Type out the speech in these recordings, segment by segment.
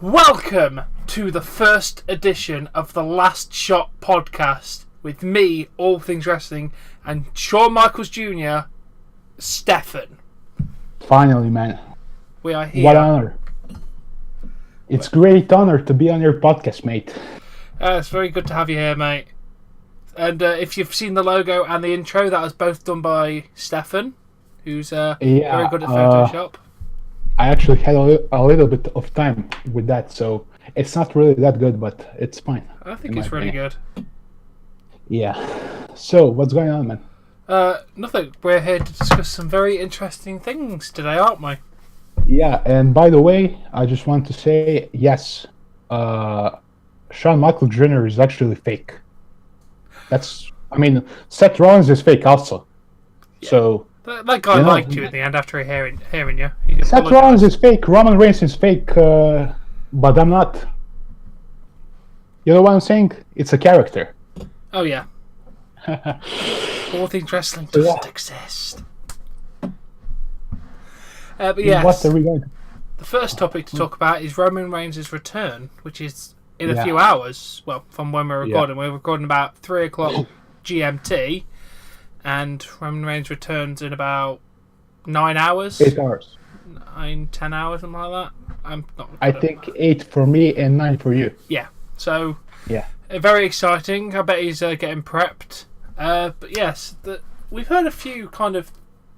Welcome to the first edition of the Last Shot podcast with me, All Things Wrestling, and Shawn Michaels Jr., Stefan. Finally, man. We are here. What honor. It's great honor to be on your podcast, mate. It's very good to have you here, mate. And if you've seen the logo and the intro, that was both done by Stefan, who's very good at Photoshop. I actually had a little bit of time with that, so it's not really that good, but it's fine. I think it's really good. Yeah. So, what's going on, man? Nothing. We're here to discuss some very interesting things today, aren't we? Yeah, and by the way, I just want to say, yes, Shawn Michaels Jr. is actually fake. Seth Rollins is fake also. Yeah. So... That guy liked you at the end after hearing you. Seth Rollins is fake, Roman Reigns is fake, but I'm not. You know what I'm saying? It's a character. Oh, yeah. All Things Wrestling doesn't exist. But yes, what are we going to... The first topic to talk about is Roman Reigns' return, which is in a few hours. Well, from when we're recording. We're recording about 3 o'clock GMT. And Roman Reigns returns in about 9 hours. 8 hours. 10 hours, something like that. I'm not. I think 8 for me and 9 for you. Yeah. So. Yeah. Very exciting. I bet he's getting prepped. But yes, we've heard a few kind of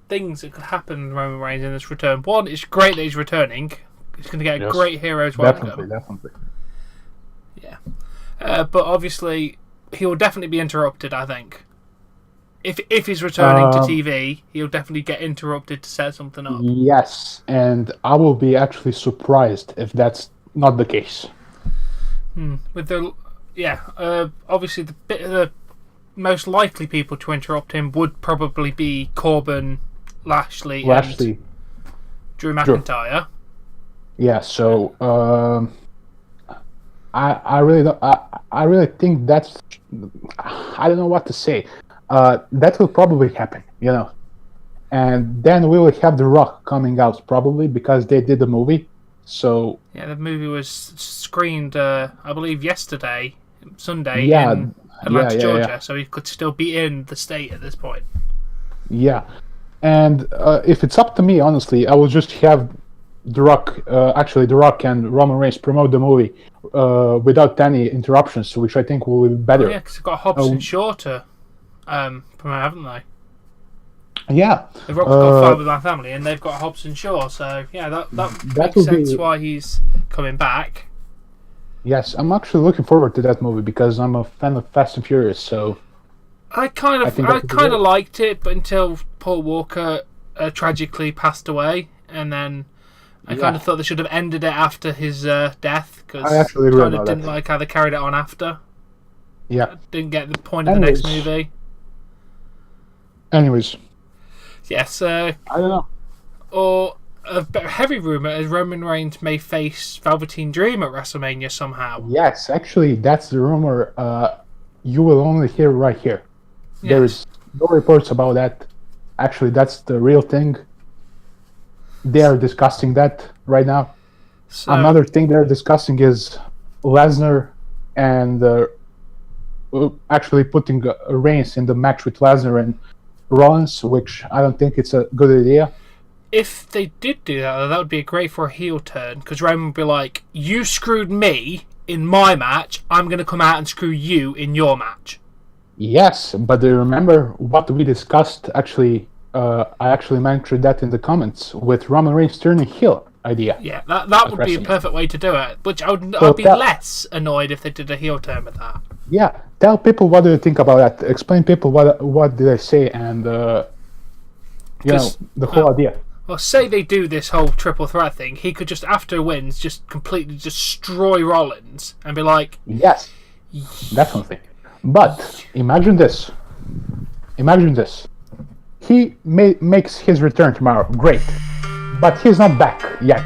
things that could happen with Roman Reigns in this return. One, it's great that he's returning. He's going to get a great hero's welcome. Definitely. Yeah. But obviously, he will definitely be interrupted, I think. If he's returning to TV, he'll definitely get interrupted to set something up. Yes, and I will be actually surprised if that's not the case. Obviously the most likely people to interrupt him would probably be Corbin, Lashley, and Drew McIntyre. Yeah, so I really don't. I really think that's. I don't know what to say. That will probably happen, and then we will have The Rock coming out probably because they did the movie. So yeah, the movie was screened, I believe, Sunday, in Atlanta, Georgia. So he could still be in the state at this point. Yeah, and if it's up to me, honestly, I will just have The Rock, The Rock and Roman Reigns promote the movie without any interruptions, which I think will be better. Oh, yeah, because they've got Hobbs and Shaw to promote, haven't they? Yeah. The Rock's got Fight With My Family, and they've got Hobbs and Shaw, so yeah, that makes sense why he's coming back. Yes, I'm actually looking forward to that movie because I'm a fan of Fast and Furious, so... I kind of liked it, but until Paul Walker tragically passed away, and then I kind of thought they should have ended it after his death, because I kind of didn't like how they carried it on after. Yeah. Didn't get the point of the next movie. Anyways. Yes. I don't know. Or a heavy rumour is Roman Reigns may face Velveteen Dream at WrestleMania somehow. Yes, actually, that's the rumour you will only hear right here. Yes. There is no reports about that. Actually, that's the real thing. They are discussing that right now. So, another thing they're discussing is Lesnar and actually putting Reigns in the match with Lesnar and Rollins, which I don't think it's a good idea. If they did do that, that would be great for a heel turn, because Roman would be like, you screwed me in my match, I'm going to come out and screw you in your match. Yes, but do you remember what we discussed? Actually, I actually mentioned that in the comments with Roman Reigns turning heel idea. Yeah, that would be a perfect way to do it. Which I'd be less annoyed if they did a heel turn with that. Yeah, tell people what do you think about that. Explain people what did I say and the whole idea. Well, say they do this whole triple threat thing, he could just, after wins, just completely destroy Rollins and be like... Yes, definitely. But imagine this. He makes his return tomorrow. Great. But he's not back yet.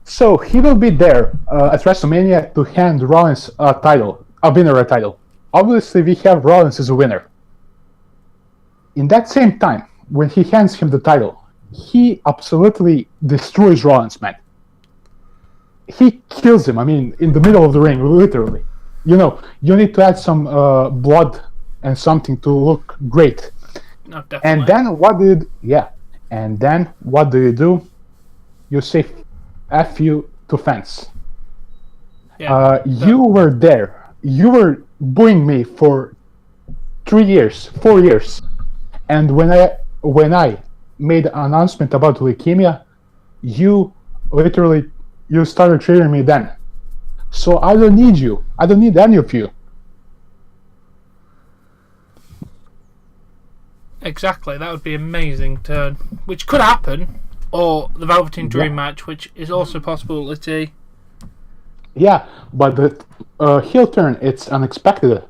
So he will be there at WrestleMania to hand Rollins a winner title. Obviously, we have Rollins as a winner. In that same time, when he hands him the title, he absolutely destroys Rollins, man. He kills him, in the middle of the ring, literally. You need to add some blood and something to look great. No, definitely. And then what do you do? You say F you to fans. Yeah, you were there. You were booing me for 4 years. And when I made an announcement about leukemia, you started cheering me then. So I don't need you. I don't need any of you. Exactly, that would be amazing turn, which could happen, or the Velveteen Dream match, which is also a possibility. Yeah, but the heel turn, it's unexpected.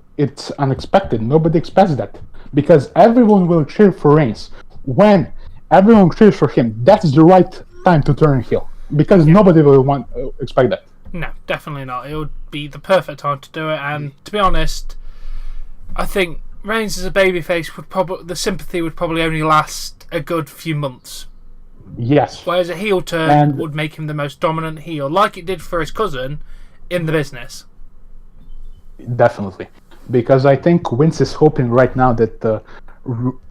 Nobody expects that. Because everyone will cheer for Reigns. When everyone cheers for him, that's the right time to turn heel. Because nobody will expect that. No, definitely not. It would be the perfect time to do it, and to be honest, I think Reigns as a babyface the sympathy would probably only last a good few months. Yes. Whereas a heel turn would make him the most dominant heel, like it did for his cousin in the business. Definitely. Because I think Vince is hoping right now that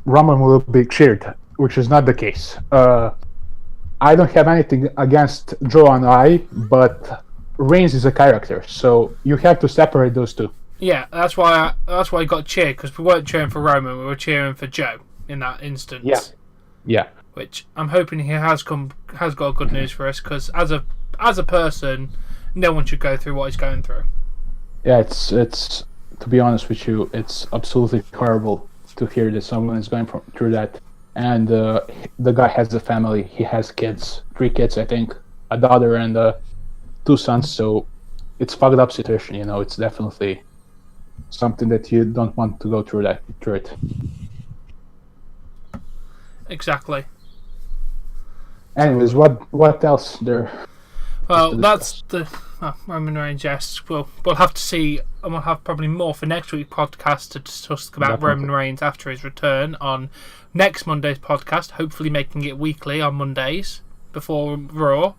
Roman will be cheered, which is not the case. I don't have anything against Joe and I, but Reigns is a character, so you have to separate those two. Yeah, that's why he got cheered, because we weren't cheering for Roman, we were cheering for Joe in that instance. Yeah. Which I'm hoping he has got good news for us, because as a person, no one should go through what he's going through. Yeah, it's to be honest with you, it's absolutely horrible to hear that someone is going through that. And the guy has a family. He has kids, 3 kids, I think, a daughter and 2 sons. So it's a fucked up situation. It's definitely something that you don't want to go through it. Exactly. Anyways, what else there? Well, that's the Roman Reigns. Yes, we'll have to see, and we'll have probably more for next week's podcast to discuss about Roman Reigns after his return on next Monday's podcast. Hopefully, making it weekly on Mondays before Raw.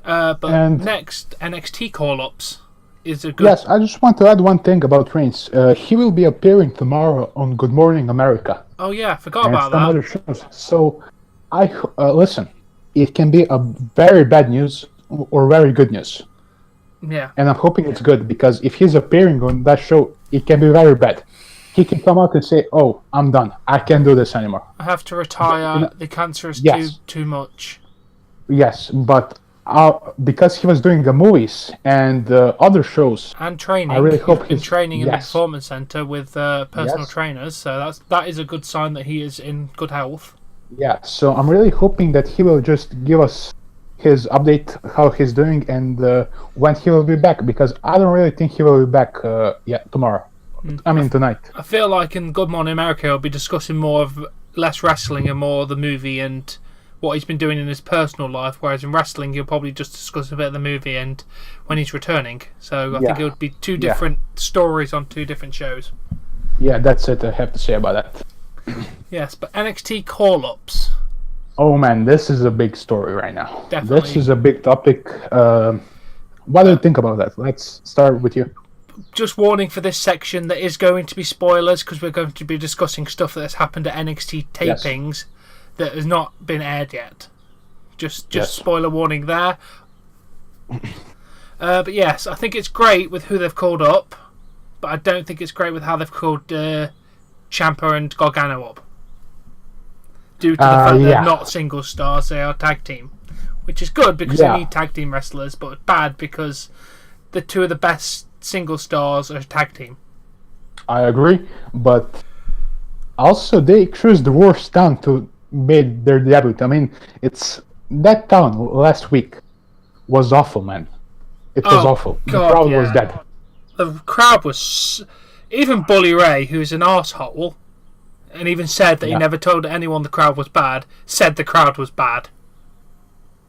But next NXT call-ups is a good. Yes, I just want to add one thing about Reigns. He will be appearing tomorrow on Good Morning America. Oh yeah, I forgot about that. Other shows. So, listen. It can be a very bad news or very good news. Yeah. And I'm hoping it's good, because if he's appearing on that show, it can be very bad. He can come out and say, "Oh, I'm done. I can't do this anymore. I have to retire. The cancer is too much." Yes, but because he was doing the movies and other shows and training, I really hope he's training in the performance center with personal trainers. So that is a good sign that he is in good health. Yeah, so I'm really hoping that he will just give us his update, how he's doing, and when he will be back, because I don't really think he will be back tomorrow. Tonight. I feel like in Good Morning America he'll be discussing more of less wrestling and more the movie and what he's been doing in his personal life, whereas in wrestling he'll probably just discuss a bit of the movie and when he's returning. So I think it would be 2 different stories on 2 different shows. Yeah, that's it I have to say about that. Yes, but NXT call-ups. Oh man, this is a big story right now. Definitely. This is a big topic. What do you think about that? Let's start with you. Just warning for this section, there is going to be spoilers, because we're going to be discussing stuff that has happened at NXT tapings that has not been aired yet. Just spoiler warning there. But yes, I think it's great with who they've called up, but I don't think it's great with how they've called Ciampa and Gargano up, due to the fact they're not single stars, they are tag team, which is good because they need tag team wrestlers, but bad because the 2 of the best single stars are tag team. I agree, but also they choose the worst town to made their debut. I mean, it's that town last week was awful, man. It was awful. God, the crowd was dead. The crowd was... Even Bully Ray, who's an arsehole, and even said that he never told anyone the crowd was bad, said the crowd was bad.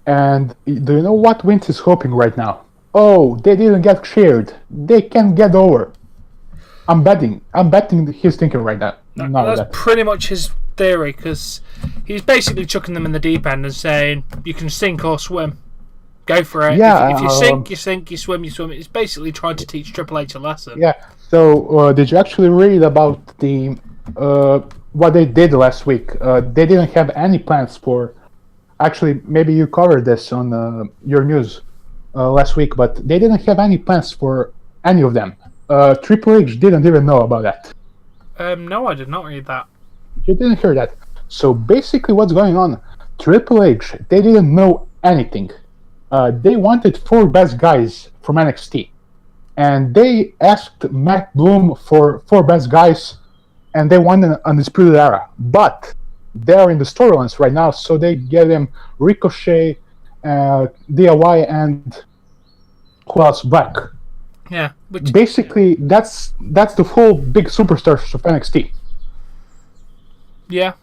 And do you know what Vince is hoping right now? Oh, they didn't get cheered. They can't get over. I'm betting he's thinking right now. That's pretty much his theory, because he's basically chucking them in the deep end and saying, you can sink or swim. Go for it. Yeah, if you sink, you sink. You swim, you swim. It's basically trying to teach Triple H a lesson. Yeah. So, did you actually read about the what they did last week? They didn't have any plans for. Actually, maybe you covered this on your news last week, but they didn't have any plans for any of them. Triple H didn't even know about that. No, I did not read that. You didn't hear that. So basically, what's going on? Triple H, they didn't know anything. They wanted 4 best guys from NXT, and they asked Matt Bloom for 4 best guys, and they won an Undisputed Era. But they're in the storylines right now, so they gave him Ricochet, DIY, and who else? Black. Yeah. Basically, that's the whole big superstars of NXT. Yeah.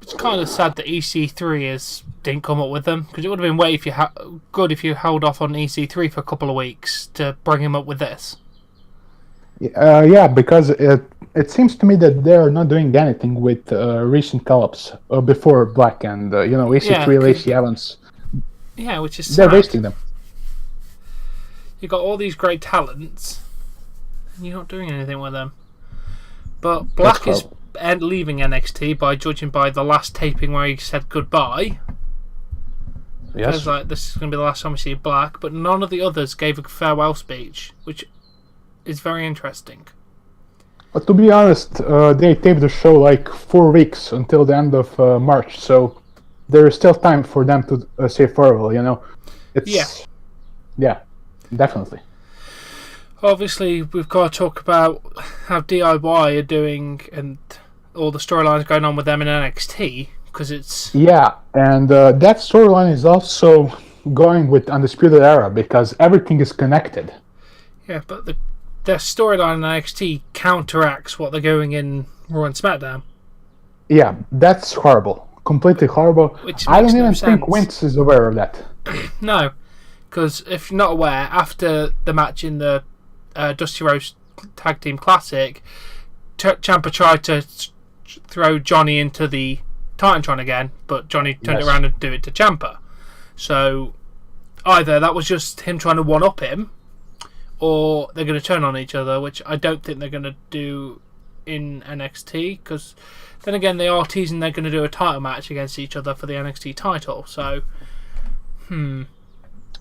It's kind of sad that EC3 didn't come up with them, because it would have been good if you held off on EC3 for a couple of weeks to bring him up with this. Yeah, because it seems to me that they are not doing anything with recent call-ups before Black and EC3, Lacey Evans. Yeah, which is sad. They're wasting them. You've got all these great talents, and you're not doing anything with them. But Black is leaving NXT by judging by the last taping where he said goodbye. Yes. Feels like this is going to be the last time we see Black, but none of the others gave a farewell speech, which is very interesting. But to be honest, they taped the show like 4 weeks until the end of March, so there is still time for them to say farewell, Yeah, definitely. Obviously, we've got to talk about how DIY are doing and all the storylines going on with them in NXT, because it's... Yeah, and that storyline is also going with Undisputed Era, because everything is connected. Yeah, but their storyline in NXT counteracts what they're going in Raw and SmackDown. Yeah, that's horrible. Completely horrible. I don't even think Vince is aware of that. No, because if you're not aware, after the match in the Dusty Rhodes Tag Team Classic, Ciampa tried to throw Johnny into the Titantron again, but Johnny turned it around and do it to Ciampa. So either that was just him trying to one-up him, or they're going to turn on each other, which I don't think they're going to do in NXT, because then again they are teasing they're going to do a title match against each other for the NXT title. So,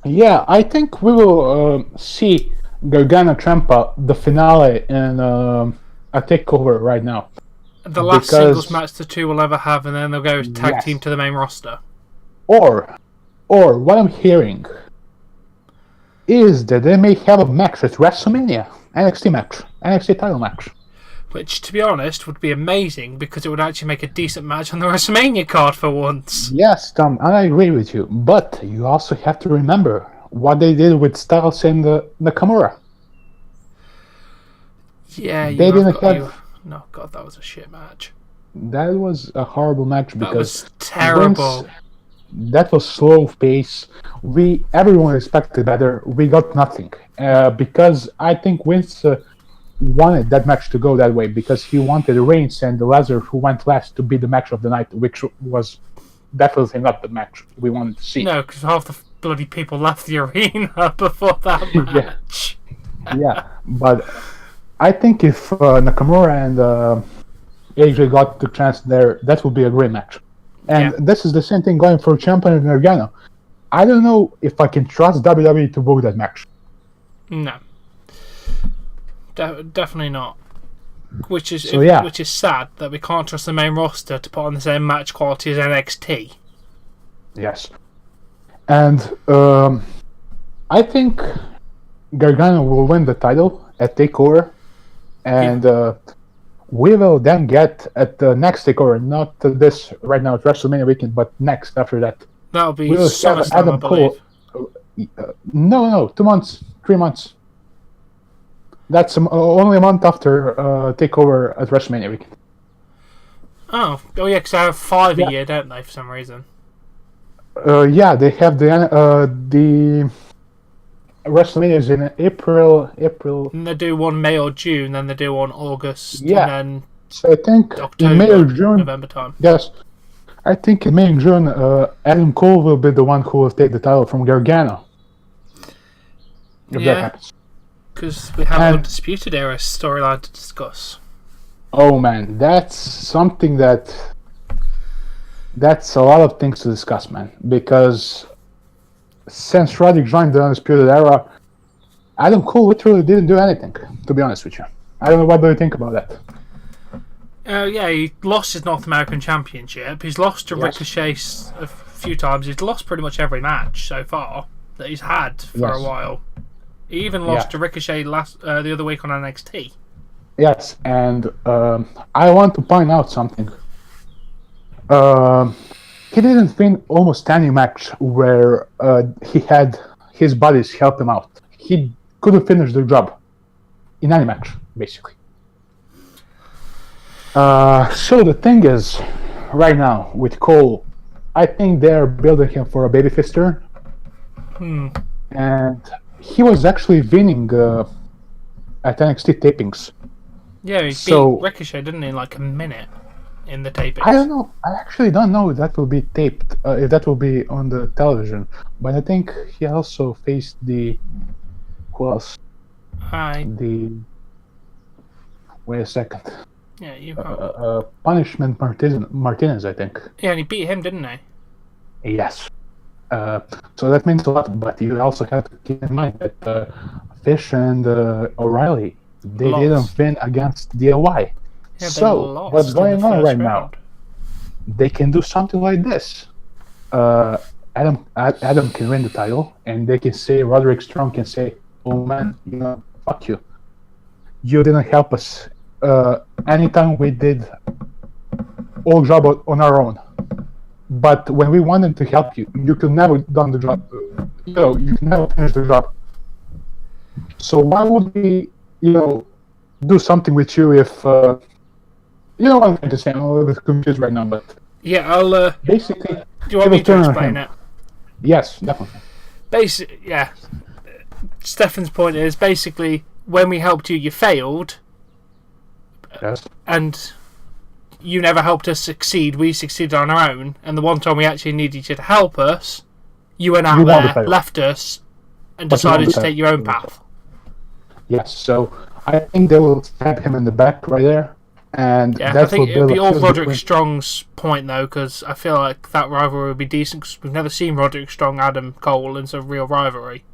Yeah, I think we will see Gargano Ciampa, the finale, in a takeover right now. The last singles match the two will ever have, and then they'll go tag team to the main roster. Or what I'm hearing is that they may have a match at WrestleMania, NXT title match. Which, to be honest, would be amazing, because it would actually make a decent match on the WrestleMania card for once. Yes, Tom, I agree with you. But you also have to remember what they did with Styles and Nakamura. Yeah, they didn't have... No, God, that was a shit match. That was a horrible match because... That was terrible. That was slow pace. Everyone expected better. We got nothing. Because I think Vince wanted that match to go that way, because he wanted Reigns and Lesnar, who went last, to be the match of the night, which was definitely not the match we wanted to see. No, because half the bloody people left the arena before that match. Yeah, but I think if Nakamura and AJ got the chance there, that would be a great match. And this is the same thing going for Ciampa and Gargano. I don't know if I can trust WWE to book that match. No. Definitely not. Which is sad that we can't trust the main roster to put on the same match quality as NXT. Yes. And I think Gargano will win the title at TakeOver. And we will then get at the next takeover, not this right now at WrestleMania weekend, but next after that. That'll be We will have SummerSlam, Adam I believe. Cole. No, 2 months, 3 months. That's only a month after takeover at WrestleMania weekend. Oh yeah, because they have 5 a year, don't they? For some reason. Yeah, they have the WrestleMania is in April. And they do one May or June, then they do one August, Yeah. and then So I think October, in May or June, November time. Yes, I think in May and June, Adam Cole will be the one who will take the title from Gargano. If that happens. Because we have Undisputed Era storyline to discuss. Oh man, that's something that's a lot of things to discuss, man. Because since Roderick joined the Undisputed Era, Adam Cole literally didn't do anything, to be honest with you. I don't know, what do you think about that? Yeah, he lost his North American Championship. He's lost to Ricochet a few times. He's lost pretty much every match so far that he's had for a while. He even lost to Ricochet the other week on NXT. Yes, and I want to point out something. He didn't win almost any match where he had his buddies help him out. He couldn't finish the job in any match, basically. So the thing is, right now with Cole, I think they're building him for a babyface turn. And he was actually winning at NXT tapings. Yeah, he beat Ricochet, didn't he, in like a minute in the tapings? I don't know. I actually don't know if that will be taped, if that will be on the television. But I think he also faced the... Who else? Wait a second. Yeah, you Punishment Martinez, I think. Yeah, and he beat him, didn't he? Yes. So that means a lot, but you also have to keep in mind that Fish and O'Reilly, they didn't win against DIY. Yeah, so what's going on right now? They can do something like this. Adam can win the title, and they can say, Roderick Strong can say, oh man, fuck you. You didn't help us. Anytime we did all job on our own. But when we wanted to help you, you could never done the job. You could never finish the job. So why would we, do something with you if, you know what I'm trying to say? I'm a little bit confused right now, but yeah, I'll basically. Do you want me to explain it? Yes, definitely. Yeah. Stefan's point is basically when we helped you, you failed. Yes. And you never helped us succeed. We succeeded on our own. And the one time we actually needed you to help us, you went out there, left us, and decided to take your own path. Yes, so I think they will stab him in the back right there. And I think it'll be all Roderick Strong's point, though, because I feel like that rivalry would be decent, because we've never seen Roderick Strong, Adam Cole in some real rivalry.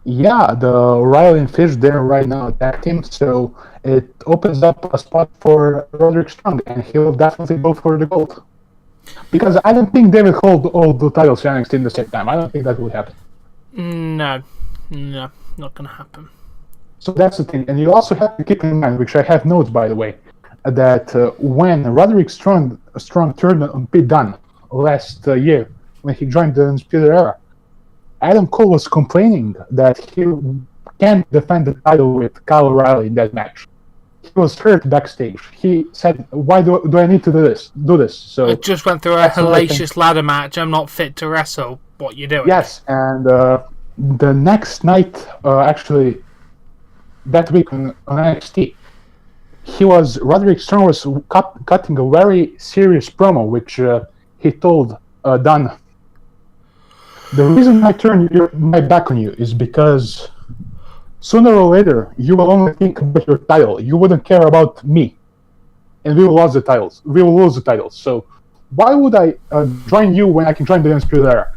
Yeah, the O'Reilly and Fish there right now tag team, so it opens up a spot for Roderick Strong, and he will definitely go for the gold. Because I don't think they will hold all the titles in NXT in the same time. I don't think that will happen. No, not going to happen. So that's the thing, and you also have to keep in mind, which I have notes by the way, that when Roderick Strong turned on Pete Dunne last year, when he joined the Undisputed Era, Adam Cole was complaining that he can't defend the title with Kyle O'Reilly in that match. He was hurt backstage. He said, "Why do I need to do this?" So I just went through a hellacious ladder match. I'm not fit to wrestle. What you doing? Yes, and the next night, actually, that week on NXT, Roderick Strong was cutting a very serious promo, which he told Dunne. The reason I turn my back on you is because sooner or later you will only think about your title. You wouldn't care about me, and we will lose the titles. So why would I join you when I can join the Undisputed Era?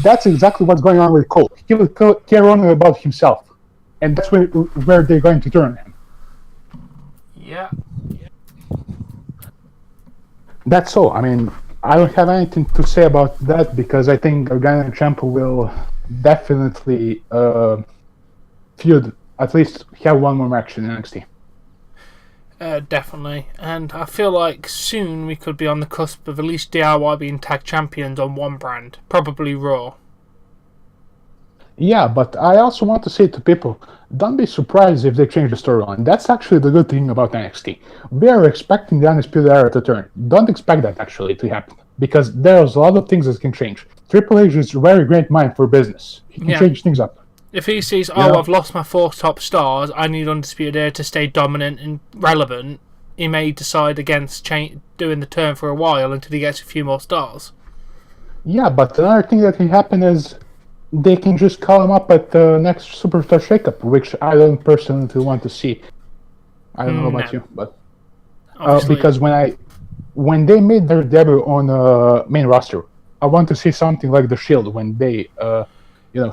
That's exactly what's going on with Cole. He will care only about himself, and that's where they're going to turn him. Yeah. That's all. I mean, I don't have anything to say about that because I think Gargano and Ciampa will definitely feud, at least have one more match in NXT. Definitely. And I feel like soon we could be on the cusp of at least DIY being tag champions on one brand. Probably Raw. Yeah, but I also want to say to people, don't be surprised if they change the storyline. That's actually the good thing about NXT. We are expecting the Undisputed Era to turn. Don't expect that actually to happen, because there's a lot of things that can change. Triple H is a very great mind for business. He can change things up. If he sees, I've lost my 4 top stars, I need Undisputed Era to stay dominant and relevant, he may decide against doing the turn for a while until he gets a few more stars. Yeah, but another thing that can happen is they can just call him up at the next Superstar Shakeup, which I don't personally want to see. I don't know about you, but because when they made their debut on main roster, I want to see something like the Shield when they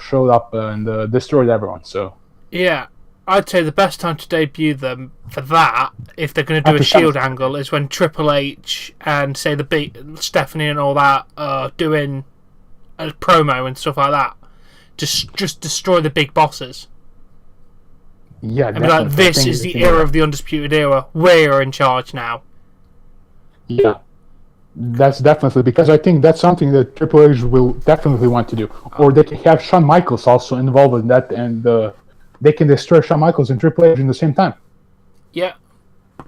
showed up and destroyed everyone. So yeah, I'd say the best time to debut them for that, if they're going to do a Shield angle, is when Triple H and say the big Stephanie and all that are doing a promo and stuff like that. Just destroy the big bosses. Yeah, and be like, this is the era of the Undisputed Era. We're in charge now. Yeah, that's definitely, because I think that's something that Triple H will definitely want to do. Or they can have Shawn Michaels also involved in that, and they can destroy Shawn Michaels and Triple H in the same time. Yeah.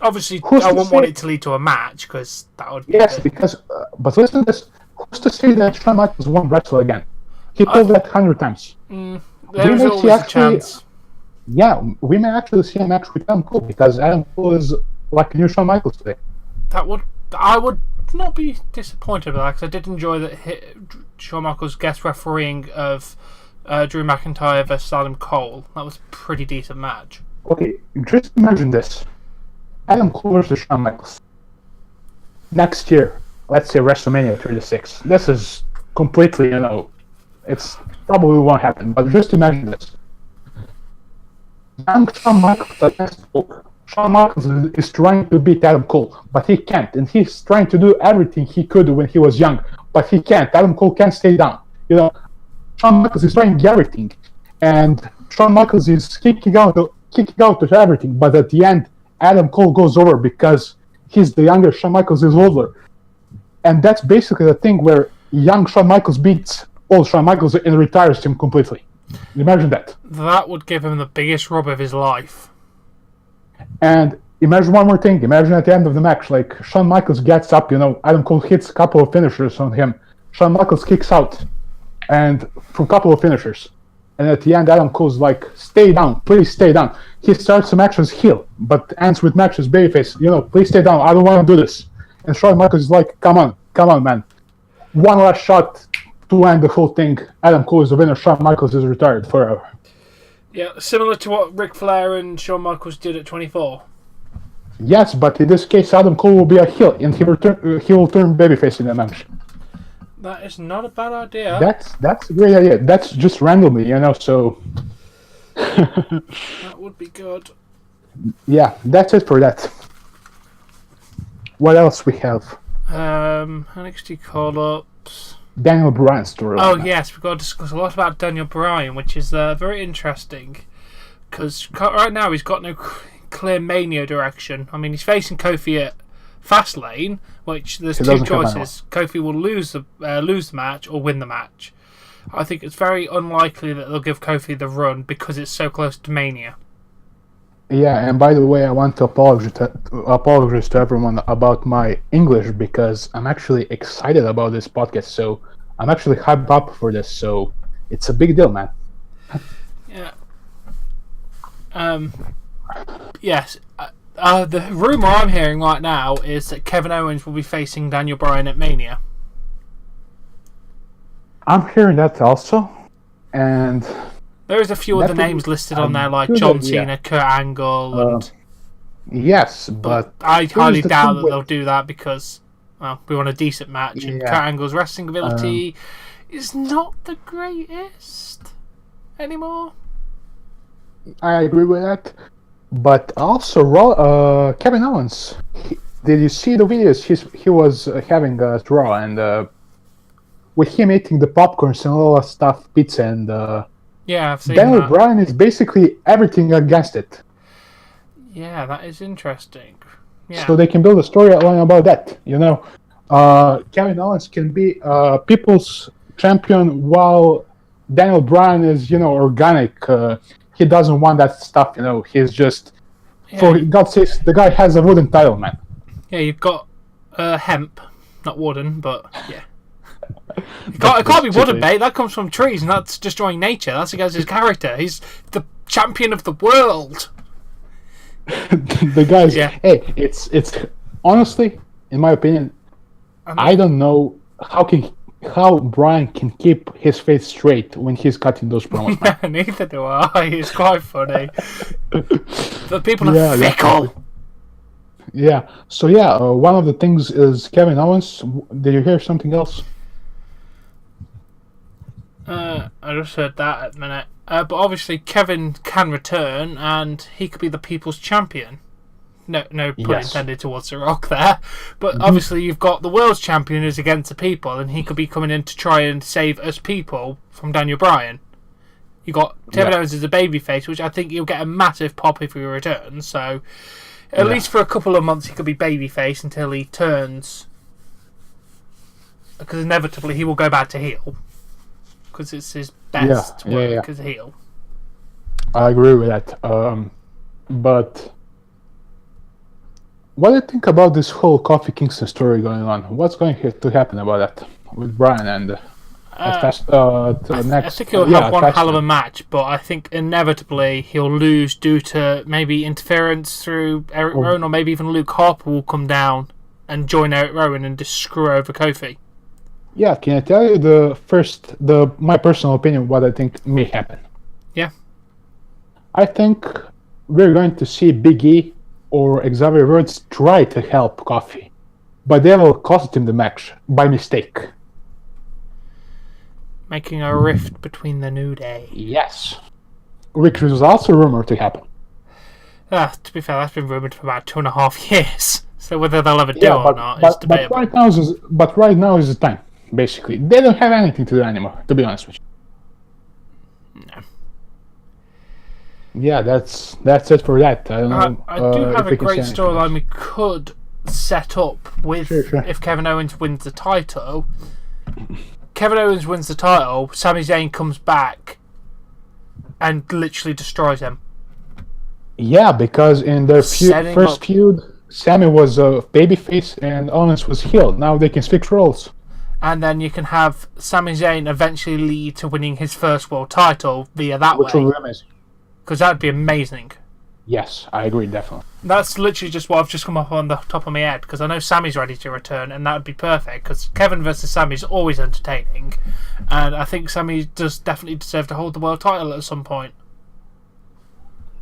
Obviously, I wouldn't want it to lead to a match, because that would be... Yes, because... but listen to this. Who's to say that Shawn Michaels won't wrestle again? He told that 100 times. There's always a chance. Yeah, we may actually see a match with Adam Cole, because Adam Cole is like a new Shawn Michaels today. I would not be disappointed with that, because I did enjoy that Shawn Michaels guest refereeing of Drew McIntyre versus Adam Cole. That was a pretty decent match. Okay, just imagine this. Adam Cole versus Shawn Michaels. Next year, let's say WrestleMania 36. This is completely, it's probably won't happen, but just imagine this. Young Shawn Michaels against Cole. Shawn Michaels is trying to beat Adam Cole, but he can't, and he's trying to do everything he could when he was young, but he can't. Adam Cole can't stay down. Shawn Michaels is trying everything, and Shawn Michaels is kicking out of everything, but at the end, Adam Cole goes over because he's the younger Shawn Michaels is older. And that's basically the thing where young Shawn Michaels beats old Shawn Michaels and retires him completely. Imagine that. That would give him the biggest rub of his life. And imagine one more thing. Imagine at the end of the match, like Shawn Michaels gets up, Adam Cole hits a couple of finishers on him. Shawn Michaels kicks out and from a couple of finishers. And at the end, Adam Cole's like, stay down, please stay down. He starts the match as heel, but ends with match as babyface. Please stay down, I don't want to do this. And Shawn Michaels is like, come on, man. One last shot to end the whole thing. Adam Cole is the winner, Shawn Michaels is retired forever. Yeah, similar to what Ric Flair and Shawn Michaels did at 24. Yes, but in this case, Adam Cole will be a heel, and he will turn babyface in the match. That is not a bad idea. That's a great idea. That's just randomly, so... That would be good. Yeah, that's it for that. What else we have? NXT call-ups. Daniel Bryan's story. Oh, yes, we've got to discuss a lot about Daniel Bryan, which is very interesting. Because right now he's got no clear Mania direction. I mean, he's facing Kofi at Fastlane, which there's two choices. Kofi will lose the match or win the match. I think it's very unlikely that they'll give Kofi the run because it's so close to Mania. Yeah, and by the way, I want to apologize to everyone about my English, because I'm actually excited about this podcast. So I'm actually hyped up for this. So it's a big deal, man. Yeah. Yes. The rumor I'm hearing right now is that Kevin Owens will be facing Daniel Bryan at Mania. I'm hearing that also, and there is a few other names listed on there, like John Cena, Kurt Angle, and yes, but I highly doubt that they'll do that because, we want a decent match, and Kurt Angle's wrestling ability is not the greatest anymore. I agree with that, but also Kevin Owens. Did you see the videos? He was having a draw, and with him eating the popcorns and all that stuff, pizza, and yeah, I've seen Daniel that. Bryan is basically everything against it. Yeah, that is interesting. Yeah. So they can build a storyline about that. Kevin Owens can be people's champion while Daniel Bryan is, organic. He doesn't want that stuff. He's just, for God's sake, the guy has a wooden title, man. Yeah, you've got hemp, not wooden, but yeah. It can't be wooden, mate. That comes from trees, and that's destroying nature. That's against his character. He's the champion of the world. The guys, hey, it's honestly, in my opinion, I don't know how Brian can keep his face straight when he's cutting those promos. Neither do I. It's quite funny. The people are fickle. Yeah. So one of the things is Kevin Owens. Did you hear something else? I just heard that at the minute. But obviously Kevin can return, and he could be the people's champion. No pun intended towards The Rock there. But obviously you've got the world's champion who's against the people, and he could be coming in to try and save us people from Daniel Bryan. You got Kevin Owens as a babyface, which I think you'll get a massive pop if he returns. So at least for a couple of months he could be babyface until he turns, because inevitably he will go back to heel, because it's his best work as a heel. I agree with that. But what do you think about this whole Kofi Kingston story going on? What's going to happen about that with Brian and I think he'll have one hell of a match, but I think inevitably he'll lose due to maybe interference through Eric Rowan, or maybe even Luke Harper will come down and join Eric Rowan and just screw over Kofi. Yeah, can I tell you my personal opinion what I think may happen? Yeah. I think we're going to see Big E or Xavier Woods try to help Kofi, but they will cost him the match by mistake. Making a rift between the New Day. Yes. Which was also rumored to happen. To be fair, that's been rumored for about 2.5 years. So whether they'll ever do it or not is debatable. But right now is the time, basically. They don't have anything to do anymore, to be honest with you. No. Yeah, that's it for that. I don't know. I do have a great storyline we could set up with if Kevin Owens wins the title. Kevin Owens wins the title, Sami Zayn comes back and literally destroys him. Yeah, because in their first feud, Sami was a babyface and Owens was heel. Now they can switch roles. And then you can have Sami Zayn eventually lead to winning his first world title via that way. Which will be amazing. Because that would be amazing. Yes, I agree, definitely. That's literally just what I've just come up on the top of my head, because I know Sami's ready to return, and that would be perfect, because Kevin versus Sami is always entertaining, and I think Sami does definitely deserve to hold the world title at some point.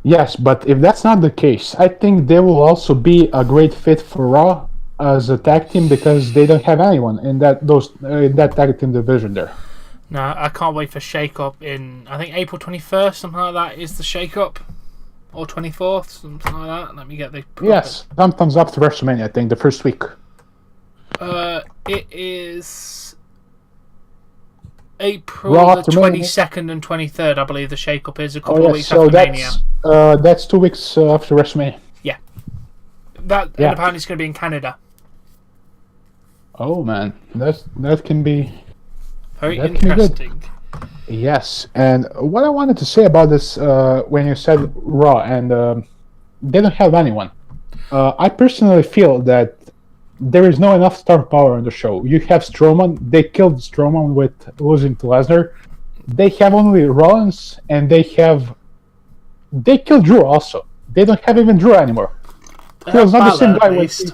Yes, but if that's not the case, I think they will also be a great fit for Raw as a tag team, because they don't have anyone in that tag team division there. No, I can't wait for Shake Up in, I think April 21st, something like that is the Shake Up. Or 24th, something like that. Let me get the... Yes, sometimes up to WrestleMania, I think, the first week. It is April the 22nd and 23rd, I believe the shake-up is, a couple of weeks after Mania. That's 2 weeks after WrestleMania. Yeah. And apparently it's going to be in Canada. Oh, man. That can be... Very interesting. Yes, and what I wanted to say about this, when you said Raw and they don't have anyone, I personally feel that there is not enough star power on the show. You have Strowman, they killed Strowman with losing to Lesnar. They have only Rollins, and they killed Drew also. They don't have even Drew anymore. He was not the same guy with...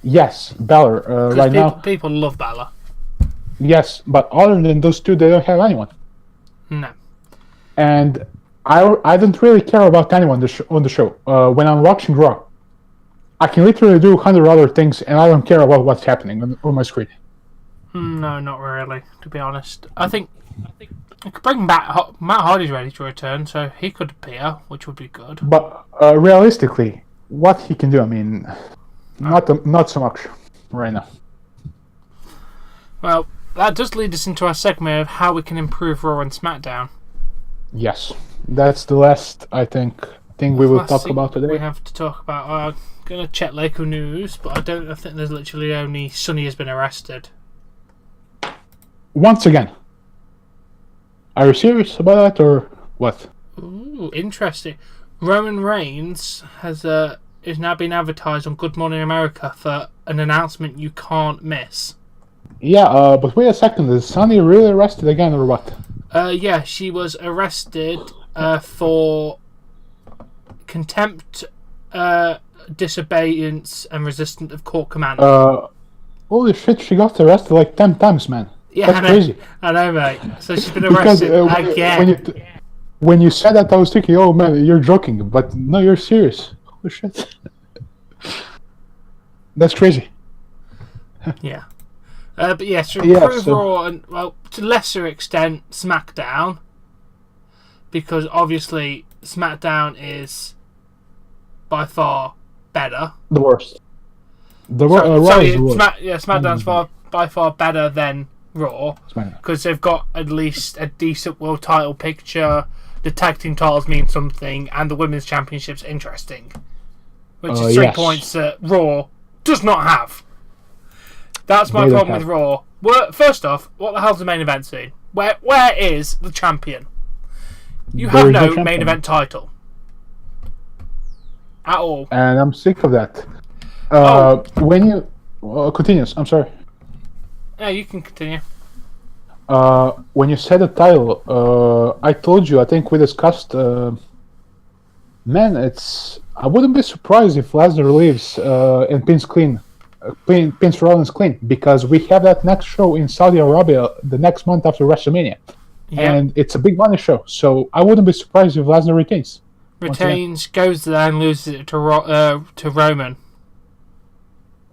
Yes, Balor, right now. People love Balor. Yes, but other than those two, they don't have anyone. No. And I don't really care about anyone on the show. When I'm watching Raw, I can literally do 100 other things, and I don't care about what's happening on my screen. No, not really, to be honest. I think I could bring back... Matt Hardy's ready to return, so he could appear, which would be good. But realistically, what he can do, I mean, not so much right now. Well, that does lead us into our segment of how we can improve Raw and SmackDown. Yes, that's the last, I think, thing we will talk about today? We have to talk about. I'm going to check local news, but I think there's literally only Sonny has been arrested. Once again. Are you serious about that or what? Ooh, interesting. Roman Reigns is now being advertised on Good Morning America for an announcement you can't miss. Yeah, but wait a second. Is Sonny really arrested again or what? Yeah, she was arrested for contempt, disobedience, and resistance of court command. Holy shit, she got arrested like 10 times, man. Yeah, that's crazy. I know, mate. So she's been arrested again. When you said that, I was thinking, oh man, you're joking. But no, you're serious. Holy shit. That's crazy. Yeah. But yes, to improve Raw and, well, to lesser extent, SmackDown. Because obviously, SmackDown is by far better. The worst. SmackDown's by far better than Raw. Because they've got at least a decent world title picture. The tag team titles mean something, and the women's championship's interesting. Which is 3 points that Raw does not have. That's my problem with Raw. First off, what the hell's the main event scene? Where is the champion? You have no main event title. At all. And I'm sick of that. When you... continues, I'm sorry. Yeah, you can continue. When you said the title, I told you, I think we discussed... man, I wouldn't be surprised if Lesnar leaves and pins Rollins clean, because we have that next show in Saudi Arabia the next month after WrestleMania. Yep. And it's a big money show, so I wouldn't be surprised if Lesnar retains. Goes there and loses it to Roman.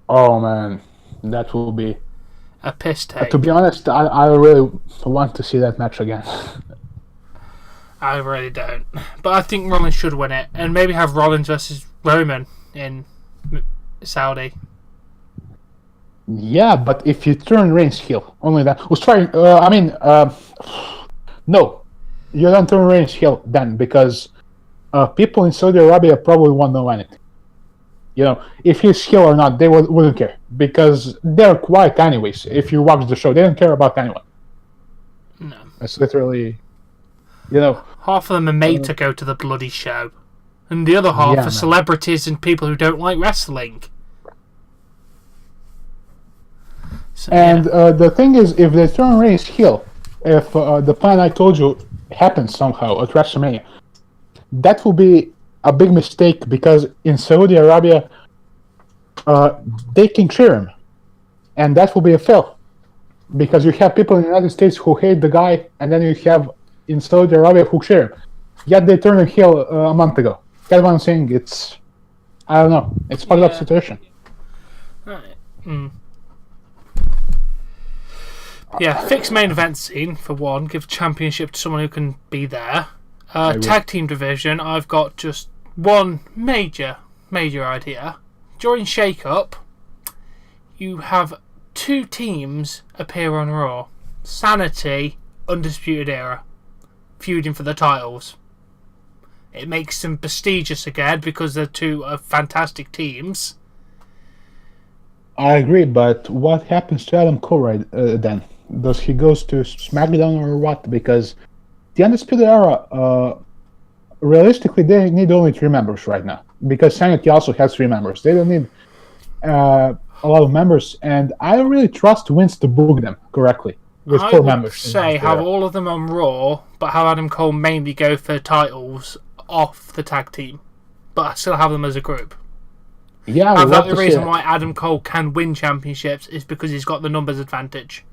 Oh man, that will be a piss take. To be honest, I really want to see that match again. I really don't, but I think Rollins should win it, and maybe have Rollins versus Roman in Saudi. Yeah, but if you turn Reigns heel, only that. No, you don't turn Reigns heel then, because people in Saudi Arabia probably won't know anything. You know, if he's heel or not, they wouldn't care, because they're quiet anyways. If you watch the show, they don't care about anyone. No, it's literally, you know, half of them are made to go to the bloody show, and the other half are celebrities and people who don't like wrestling. So, the thing is, if they turn Reigns heel, if the plan I told you happens somehow at WrestleMania, that will be a big mistake, because in Saudi Arabia, they can cheer him, and that will be a fail, because you have people in the United States who hate the guy, and then you have in Saudi Arabia who cheer him. Yet they turned him heel a month ago. That's what I'm saying. I don't know. It's part of that situation. Right. Yeah, fix main event scene for one. Give championship to someone who can be there. Tag team division. I've got just one major idea. During Shake Up, you have 2 teams appear on Raw. Sanity, Undisputed Era, feuding for the titles. It makes them prestigious again, because they're 2 fantastic teams. I agree, but what happens to Adam Cole then? Does he goes to SmackDown or what? Because the Undisputed Era, realistically, they need only 3 members right now. Because Sanity also has 3 members. They don't need a lot of members, and I don't really trust Vince to book them correctly with 4 members. I would say have all of them on Raw, but have Adam Cole mainly go for titles off the tag team, but still have them as a group. Yeah, I thought the reason why Adam Cole can win championships is because he's got the numbers advantage.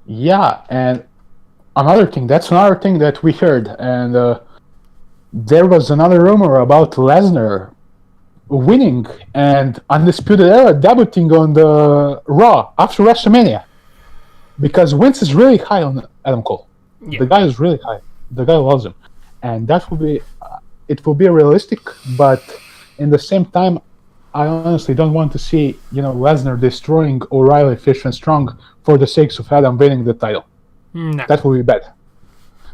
Yeah, and that's another thing that we heard, and there was another rumor about Lesnar winning and Undisputed Era debuting on the Raw after WrestleMania, because Vince is really high on Adam Cole. Yeah. The guy is really high. The guy loves him, and that will be it will be realistic, but in the same time, I honestly don't want to see Lesnar destroying O'Reilly, Fish, and Strong for the sake of Adam winning the title. No. That will be bad,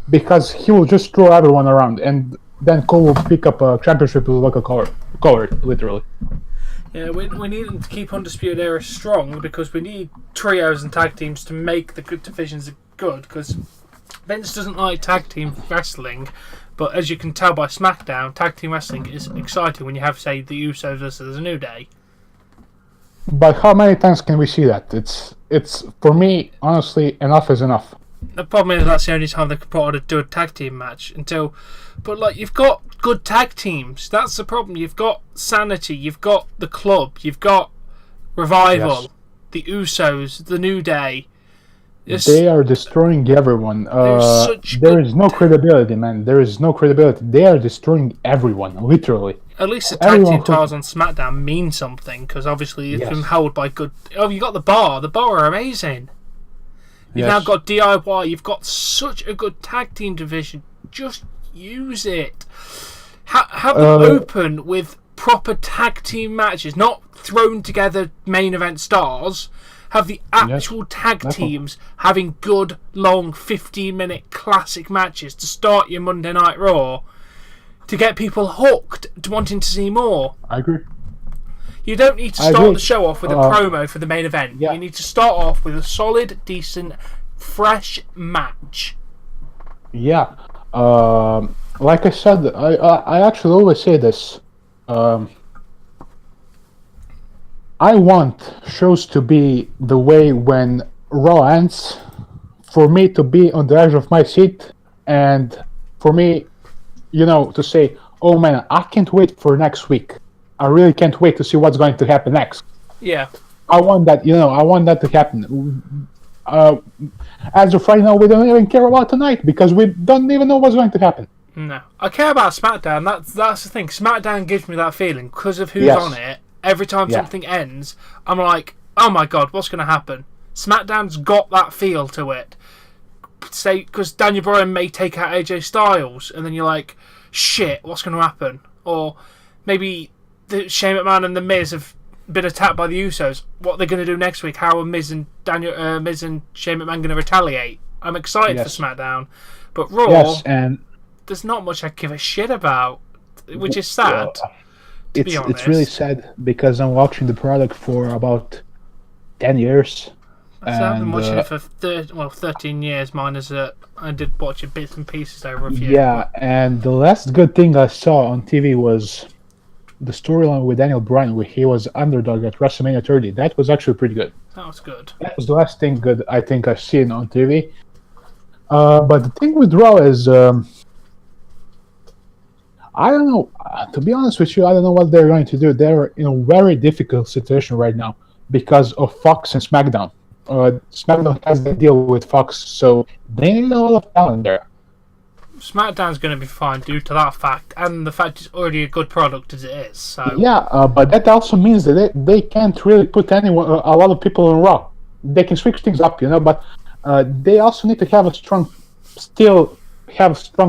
because he will just throw everyone around, and then Cole will pick up a championship with like a coward, literally. Yeah, we need them to keep Undisputed Era strong because we need trios and tag teams to make the good divisions good. Because Vince doesn't like tag team wrestling, but as you can tell by SmackDown, tag team wrestling is exciting when you have, say, the Usos versus the New Day. But how many times can we see that? It's for me, honestly, enough is enough. The problem is that's the only time they could put on do a tag team match until. But like you've got good tag teams. That's the problem. You've got Sanity. You've got the Club. You've got Revival. Yes. The Usos. The New Day. They are destroying everyone. There is no credibility, man. There is no credibility. They are destroying everyone, literally. At least the tag team titles on SmackDown mean something, because obviously it's been held by good... Oh, you got the Bar. The Bar are amazing. You've now got DIY. You've got such a good tag team division. Just use it. Have them open with proper tag team matches, not thrown together main event stars. Have the actual tag teams having good, long, 15-minute classic matches to start your Monday Night Raw to get people hooked to wanting to see more. I agree. You don't need to start the show off with a promo for the main event. Yeah. You need to start off with a solid, decent, fresh match. Yeah. Like I said, I actually always say this. I want shows to be the way when Raw ends, for me to be on the edge of my seat, and for me, to say, oh man, I can't wait for next week. I really can't wait to see what's going to happen next. Yeah. I want that, I want that to happen. As of right now, we don't even care about tonight because we don't even know what's going to happen. No. I care about SmackDown. That's the thing. SmackDown gives me that feeling because of who's on it. Every time something ends, I'm like, oh my god, what's going to happen? SmackDown's got that feel to it. Say, because Daniel Bryan may take out AJ Styles, and then you're like, shit, what's going to happen? Or maybe Shane McMahon and The Miz have been attacked by the Usos. What are they going to do next week? How are Miz and Shane McMahon going to retaliate? I'm excited for SmackDown. But Raw, there's not much I give a shit about, which is sad. It's really sad because I'm watching the product for about 10 years. I've been watching it for 13 years. Mine is I did watch it bits and pieces over a few. Yeah, and the last good thing I saw on TV was the storyline with Daniel Bryan, where he was underdog at WrestleMania 30. That was actually pretty good. That was good. That was the last thing good I think I've seen on TV. But the thing with Raw is... I don't know. To be honest with you, I don't know what they're going to do. They're in a very difficult situation right now because of Fox and SmackDown. SmackDown has the deal with Fox, so they need a lot of talent there. SmackDown's going to be fine due to that fact, and the fact it's already a good product as it is. So but that also means that they can't really put a lot of people on Raw. They can switch things up, but they also need to have strong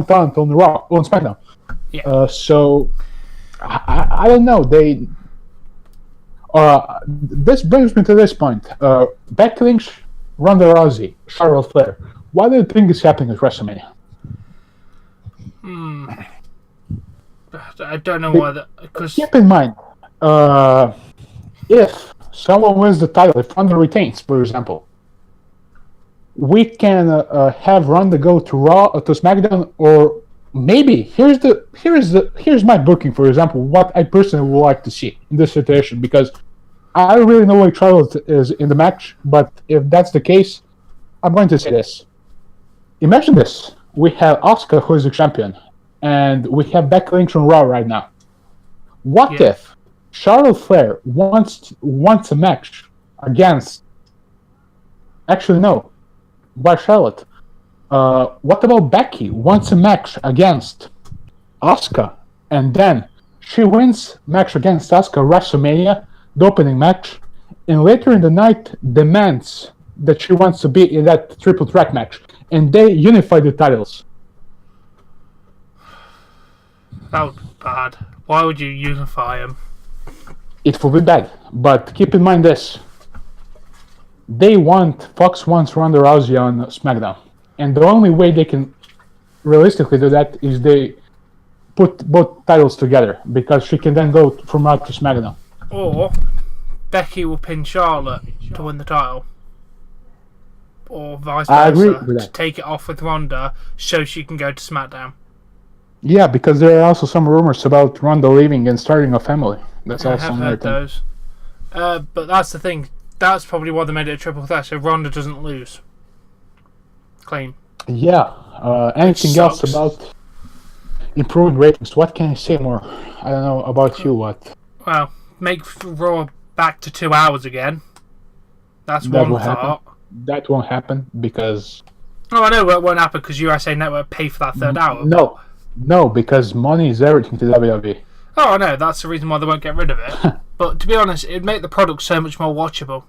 talent on Raw, on SmackDown. Yeah. So I don't know. This brings me to this point. Becky Lynch, Ronda Rousey, Charlotte Flair. What do you think is happening at WrestleMania? I don't know why that. Because keep in mind, if someone wins the title, if Ronda retains, for example, we can have Ronda go to Raw to SmackDown, or maybe here's my booking, for example, what I personally would like to see in this situation, because I don't really know where Charlotte is in the match, but if that's the case, I'm going to say this. Imagine this. We have Asuka, who is the champion, and we have Becky Lynch on Raw right now. What if Charlotte Flair wants a match against... Actually, no. Why Charlotte? What about Becky wants a match against Asuka, and then she wins match against Asuka WrestleMania, the opening match, and later in the night demands that she wants to be in that triple threat match, and they unify the titles. That would be bad. Why would you unify them? It will be bad, but keep in mind this. Fox wants Ronda Rousey on SmackDown. And the only way they can realistically do that is they put both titles together because she can then go from Raw to SmackDown. Or Becky will pin Charlotte to win the title. Or vice I agree versa, with to that. take it off with Ronda so she can go to SmackDown. Yeah, because there are also some rumors about Ronda leaving and starting a family. That's I also have another heard thing. those. But that's the thing. That's probably why they made it a triple threat, so Ronda doesn't lose. Clean. Yeah. Anything else sucks. about improving ratings? What can I say more? I don't know about you. What? Well, make Raw back to 2 hours again. That's That one will happen. thought. That won't happen because Oh, I know it won't happen because USA Network pay for that third hour. no, because money is everything to WWE. Oh, I know. That's the reason why they won't get rid of it. But to be honest, it'd make the product so much more watchable.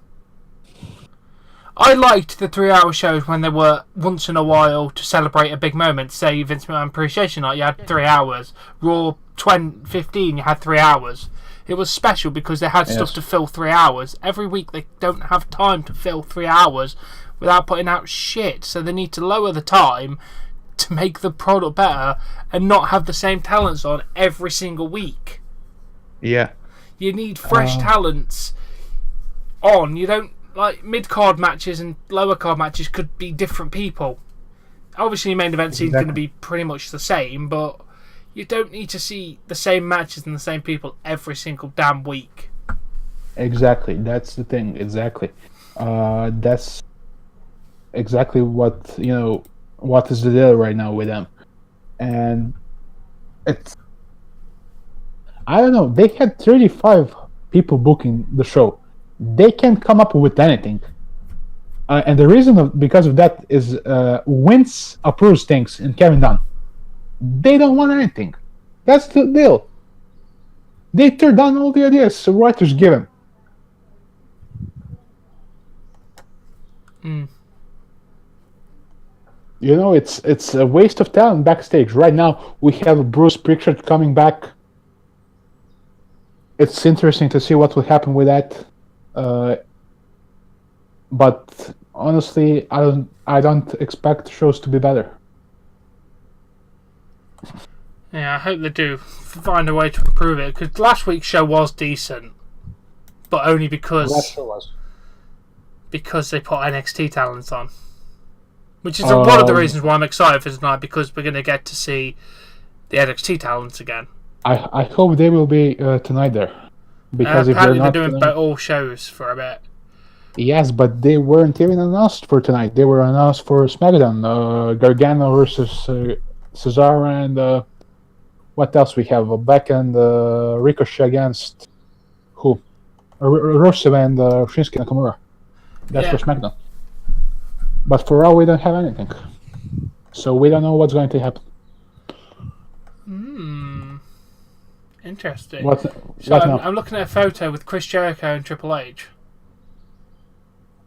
I liked the 3-hour shows when they were once in a while to celebrate a big moment. Say Vince McMahon Appreciation Night, you had 3 hours. Raw 2015, you had 3 hours. It was special because they had stuff to fill 3 hours. Every week they don't have time to fill 3 hours without putting out shit. So they need to lower the time to make the product better and not have the same talents on every single week. Yeah. You need fresh talents on. You don't... Like, mid-card matches and lower-card matches could be different people. Obviously, main event scene is going to be pretty much the same, but you don't need to see the same matches and the same people every single damn week. Exactly. That's the thing. Exactly. That's exactly what, what is the deal right now with them. And it's... I don't know. They had 35 people booking the show. They can't come up with anything. And the reason because of that is Vince approves things and Kevin Dunn. They don't want anything. That's the deal. They tear down all the ideas the writers give them. It's a waste of talent backstage. Right now, we have Bruce Prichard coming back. It's interesting to see what will happen with that. But honestly, I don't expect shows to be better. Yeah, I hope they do find a way to improve it, because last week's show was decent, but only because they put NXT talents on, which is one of the reasons why I'm excited for tonight, because we're going to get to see the NXT talents again. I hope they will be tonight there. Because apparently they're doing all shows for a bit. Yes, but they weren't even announced for tonight. They were announced for SmackDown. Gargano versus Cesaro and what else we have? Beck and Ricochet against who? Rusev and Shinsuke Nakamura. That's for SmackDown. But for Raw, we don't have anything. So we don't know what's going to happen. Interesting. So I'm looking at a photo with Chris Jericho and Triple H.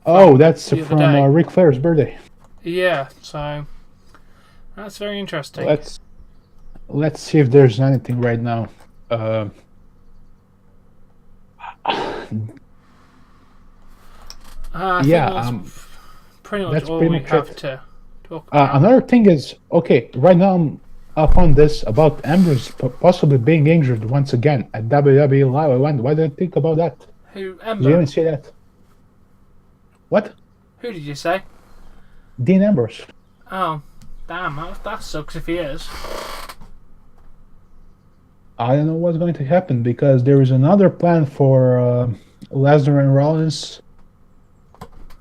Oh, that's from Ric Flair's birthday. Yeah, so that's very interesting. Let's see if there's anything right now. That's pretty much all we have to talk about. Another thing is, right now I'm up on this about Ambrose possibly being injured once again at WWE Live Event. What do you think about that? Who, Amber? You didn't see that? What? Who did you say? Dean Ambrose. Oh, damn, that sucks if he is. I don't know what's going to happen because there is another plan for Lesnar and Rollins.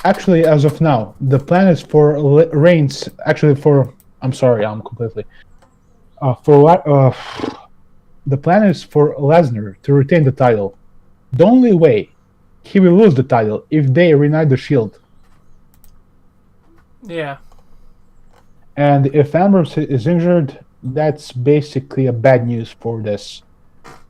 Actually, as of now, the plan is for Reigns. I'm sorry, I'm completely. The plan is for Lesnar to retain the title. The only way he will lose the title if they reunite the Shield. Yeah. And if Ambrose is injured, that's basically a bad news for this.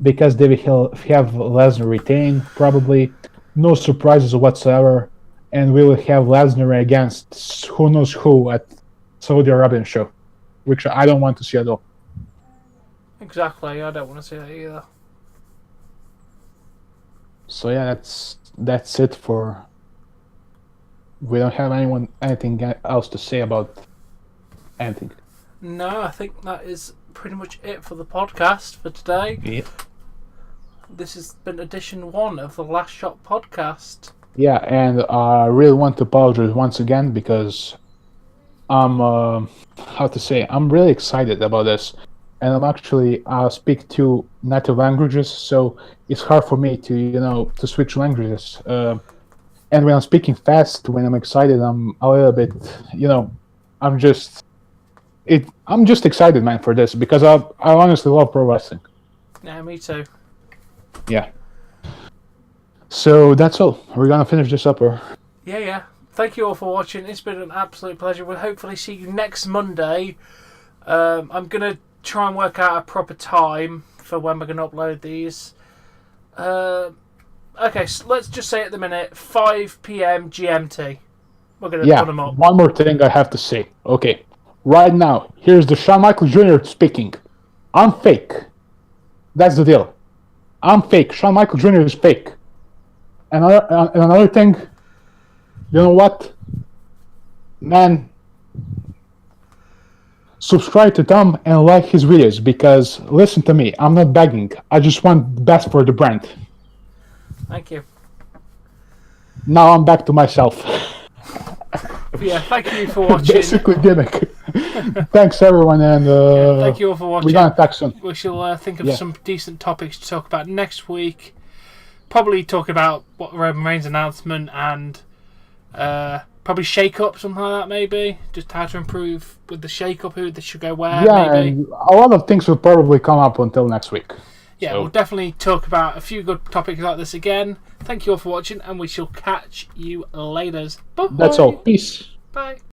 Because they will have Lesnar retain, probably. No surprises whatsoever. And we will have Lesnar against who knows who at Saudi Arabian show. Which I don't want to see at all. Exactly, I don't want to see that either. So yeah, that's it for... We don't have anything else to say about anything. No, I think that is pretty much it for the podcast for today. Yep. This has been edition 1 of the Last Shot podcast. Yeah, and I really want to apologize once again because I'm really excited about this. And I'm actually speak 2 native languages, so it's hard for me to switch languages. And when I'm speaking fast, when I'm excited, I'm a little bit, I'm just excited, man, for this because I honestly love pro wrestling. Yeah, me too. Yeah. So that's all. Are we gonna finish this up, or? Yeah. Thank you all for watching. It's been an absolute pleasure. We'll hopefully see you next Monday. I'm gonna try and work out a proper time for when we're gonna upload these. Okay, so let's just say at the minute 5 p.m. GMT. We're gonna put them up. One more thing I have to say. Okay, right now here's the Shawn Michaels Jr. speaking. I'm fake. That's the deal. I'm fake. Shawn Michaels Jr. is fake. And another thing, you know what? Man, subscribe to Tom and like his videos because, listen to me, I'm not begging. I just want the best for the brand. Thank you. Now I'm back to myself. Yeah, thank you for watching. Basically gimmick. Thanks everyone, and thank you all for watching. We're gonna talk soon. We shall think of some decent topics to talk about next week. Probably talk about what Roman Reigns' announcement and probably shake-up, something like that maybe. Just how to improve with the shake-up, who they should go where, maybe. And a lot of things will probably come up until next week. Yeah, we'll definitely talk about a few good topics like this again. Thank you all for watching, and we shall catch you later. Bye. That's all. Peace. Bye.